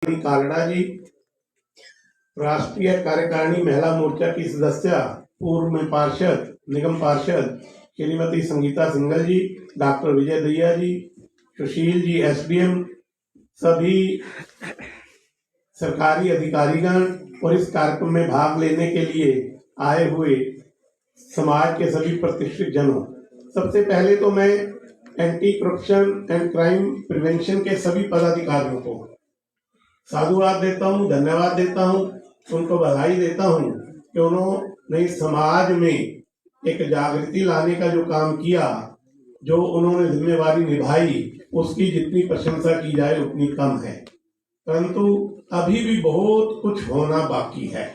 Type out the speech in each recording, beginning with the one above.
कालड़ा जी, राष्ट्रीय कार्यकारिणी महिला मोर्चा की सदस्य, पूर्व में पार्षद, निगम पार्षद श्रीमती संगीता सिंघल जी, डॉक्टर विजय दहिया जी, सुशील जी एसडीएम, सभी सरकारी अधिकारीगण और इस कार्यक्रम में भाग लेने के लिए आए हुए समाज के सभी प्रतिष्ठित जनों, सबसे पहले तो मैं anti corruption and crime prevention के सभी पदाधिकारियों को साधुवाद देता हूँ, धन्यवाद देता हूँ, उनको बधाई देता हूँ कि उन्होंने समाज में एक जागृति लाने का जो काम किया, जो उन्होंने जिम्मेवारी निभाई, उसकी जितनी प्रशंसा की जाए उतनी कम है। परंतु अभी भी बहुत कुछ होना बाकी है।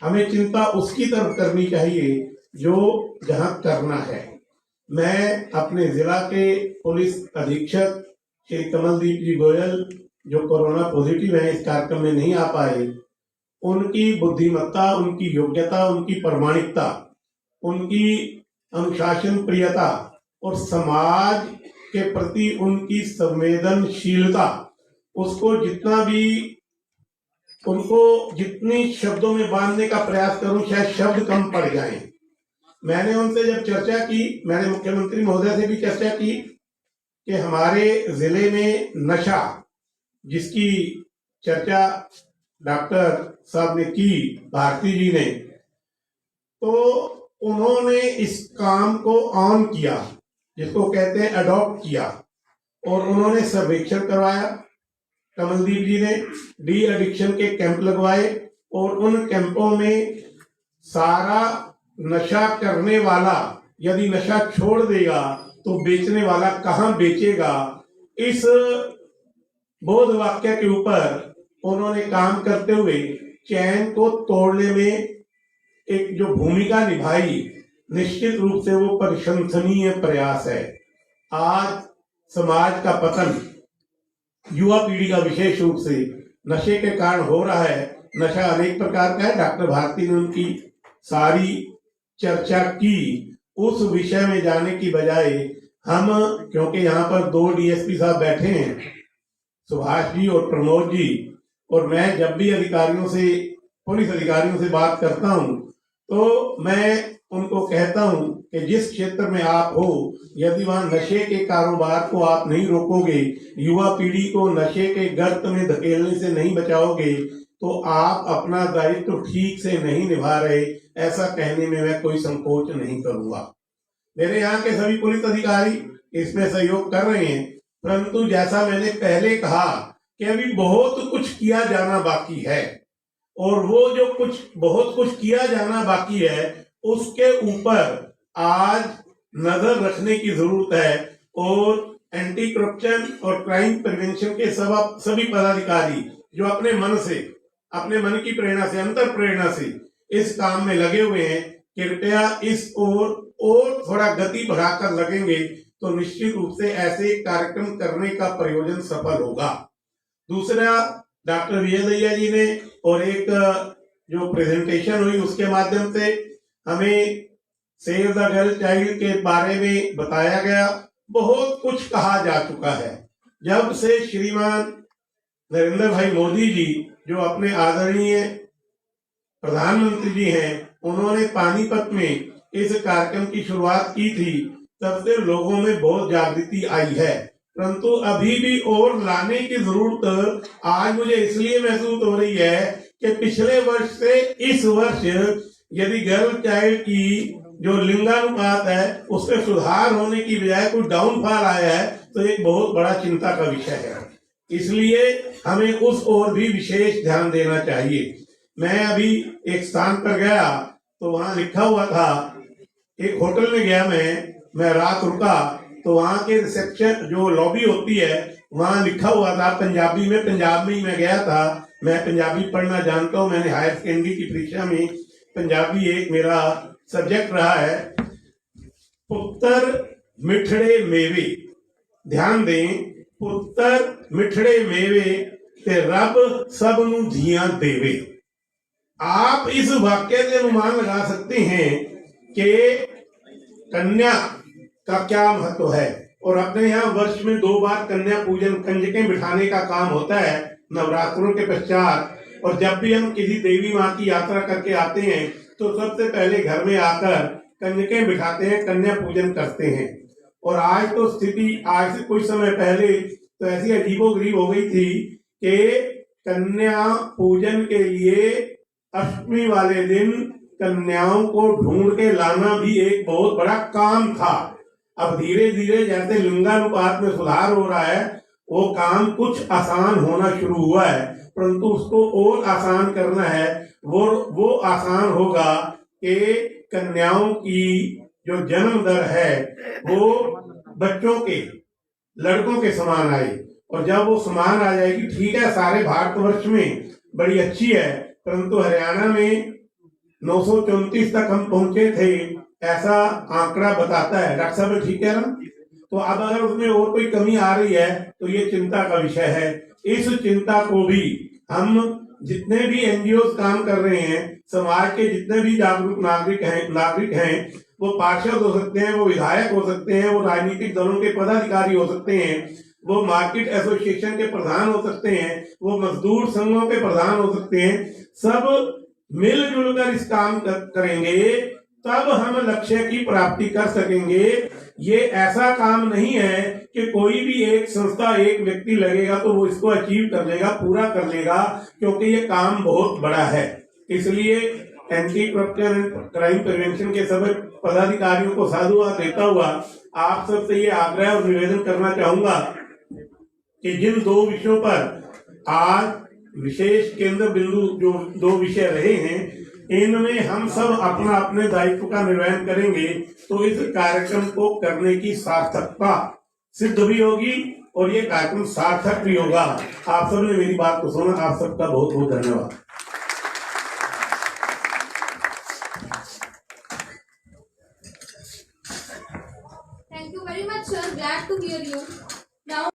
हमें चिंता उसकी तरफ करनी चाहिए जो जहां करना है। मैं अपने जिला के पुलिस अधीक्षक श्री कमलदीप जी गोयल, जो कोरोना पॉजिटिव है, इस कार्यक्रम में नहीं आ पाए, उनकी बुद्धिमत्ता, उनकी योग्यता, उनकी प्रामाणिकता, उनकी अनुशासन प्रियता और समाज के प्रति उनकी संवेदनशीलता, उसको जितना भी उनको जितनी शब्दों में बांधने का प्रयास करूं, शायद शब्द कम पड़ जाएं। मैंने उनसे जब चर्चा की, मैंने मुख्यमंत्री महोदय से भी चर्चा की कि हमारे जिले में नशा, जिसकी चर्चा डॉक्टर साहब ने की, भारती जी ने, तो उन्होंने इस काम को ऑन किया, जिसको कहते हैं अडॉप्ट किया, और उन्होंने सर्वेक्षण करवाया। कमलदीप जी ने डी एडिक्शन के कैंप लगवाए और उन कैंपों में सारा नशा करने वाला यदि नशा छोड़ देगा तो बेचने वाला कहाँ बेचेगा, इस बोध वाक्य के ऊपर उन्होंने काम करते हुए चैन को तोड़ने में एक जो भूमिका निभाई, निश्चित रूप से वो प्रशंसनीय प्रयास है। आज समाज का पतन युवा पीढ़ी का विशेष रूप से नशे के कारण हो रहा है। नशा अनेक प्रकार का है। डॉक्टर भारती ने उनकी सारी चर्चा की। उस विषय में जाने की बजाय हम, क्योंकि यहाँ पर दो डीएसपी साहब बैठे हैं, सुभाष जी और प्रमोद जी, और मैं जब भी अधिकारियों से, पुलिस अधिकारियों से बात करता हूँ तो मैं उनको कहता हूँ कि जिस क्षेत्र में आप हो, यदि वहां नशे के कारोबार को आप नहीं रोकोगे, युवा पीढ़ी को नशे के गर्त में धकेलने से नहीं बचाओगे, तो आप अपना दायित्व ठीक से नहीं निभा रहे, ऐसा कहने में मैं कोई संकोच नहीं करूंगा। मेरे यहाँ के सभी पुलिस अधिकारी इसमें सहयोग कर रहे हैं, परंतु जैसा मैंने पहले कहा कि अभी बहुत कुछ किया जाना बाकी है, और वो जो बहुत कुछ किया जाना बाकी है, उसके ऊपर आज नजर रखने की जरूरत है। और एंटी करप्शन और क्राइम प्रिवेंशन के सभी पदाधिकारी जो अपने मन से, अपने मन की प्रेरणा से, अंतर प्रेरणा से इस काम में लगे हुए हैं, कृपया इस और थोड़ा गति बढ़ाकर लगेंगे तो निश्चित रूप से ऐसे कार्यक्रम करने का प्रयोजन सफल होगा। दूसरा, डॉक्टर विजय दहिया जी ने और एक जो प्रेजेंटेशन हुई उसके माध्यम से हमें सेव द गर्ल चाइल्ड के बारे में बताया गया। बहुत कुछ कहा जा चुका है। जब से श्रीमान नरेंद्र भाई मोदी जी, जो अपने आदरणीय प्रधानमंत्री जी हैं, उन्होंने पानीपत में इस कार्यक्रम की शुरुआत की थी, तब से लोगों में बहुत जागृति आई है, परंतु अभी भी और लाने की जरूरत आज मुझे इसलिए महसूस हो रही है कि पिछले वर्ष से इस वर्ष यदि गर्ल चाइल्ड की जो लिंगानुपात है उसमें सुधार होने की बजाय कुछ डाउनफॉल आया है, तो एक बहुत बड़ा चिंता का विषय है। इसलिए हमें उस ओर भी विशेष ध्यान देना चाहिए। मैं अभी एक स्थान पर गया तो वहां लिखा हुआ था, एक होटल में गया मैं रात रुका, तो वहां के रिसेप्शन जो लॉबी होती है, वहां लिखा हुआ था पंजाबी में, पंजाब में ही मैं गया था, मैं पंजाबी पढ़ना जानता हूँ, मैंने हायर सेकेंडरी की परीक्षा में पंजाबी एक मेरा सब्जेक्ट रहा है। पुत्र मिठड़े मेवे, ध्यान दें, पुत्र मिठड़े मेवे ते रब सब नू धियां देवे। आप इस वाक्य से अनुमान लगा सकते हैं कि कन्या का क्या महत्व है। और अपने यहाँ वर्ष में 2 बार कन्या पूजन, कंजकें बिठाने का काम होता है। नवरात्रों के पश्चात, और जब भी हम किसी देवी माँ की यात्रा करके आते हैं तो सबसे पहले घर में आकर कन्यकें बिठाते हैं, कन्या पूजन करते हैं। और आज तो स्थिति आज से कुछ समय पहले तो ऐसी अजीबोगरीब हो गई थी कि कन्या पूजन के लिए अष्टमी वाले दिन कन्याओं को ढूंढ के लाना भी एक बहुत बड़ा काम था। अब धीरे धीरे जैसे लिंगानुपात में सुधार हो रहा है, वो काम कुछ आसान होना शुरू हुआ है, परंतु उसको और आसान करना है। वो आसान होगा कि कन्याओं की जो जन्म दर है वो बच्चों के, लड़कों के समान आए। और जब वो समान आ जाएगी, ठीक है, सारे भारतवर्ष में बड़ी अच्छी है, परंतु हरियाणा में 934 तक हम पहुंचे थे, ऐसा आंकड़ा बताता है। डॉक्टर साहब ठीक है ना? तो अब अगर उसमें और कोई कमी आ रही है तो ये चिंता का विषय है। इस चिंता को भी हम जितने भी एनजीओ काम कर रहे हैं, समाज के जितने भी जागरूक नागरिक हैं, वो पार्षद हो सकते हैं, वो विधायक हो सकते हैं, वो राजनीतिक दलों के पदाधिकारी हो सकते हैं, वो मार्केट एसोसिएशन के प्रधान हो सकते हैं, वो मजदूर संघों के प्रधान हो सकते हैं, सब मिलजुल कर इस काम करेंगे तब हम लक्ष्य की प्राप्ति कर सकेंगे। ये ऐसा काम नहीं है कि कोई भी एक संस्था, एक व्यक्ति लगेगा तो वो इसको अचीव कर लेगा, पूरा कर लेगा, क्योंकि ये काम बहुत बड़ा है। इसलिए anti corruption and crime prevention के सभी पदाधिकारियों को साधुवाद देता हुआ आप सबसे ये आग्रह और निवेदन करना चाहूंगा कि जिन दो विषयों पर आज विशेष केंद्र बिंदु जो दो विषय रहे हैं, इनमें हम सब अपना अपने दायित्व का निर्वहन करेंगे तो इस कार्यक्रम को करने की सार्थकता सिद्ध भी होगी और ये कार्यक्रम सार्थक भी होगा। आप सबने मेरी बात को सुना, आप सबका बहुत बहुत धन्यवाद। Thank you very much, sir. Glad to hear you. Now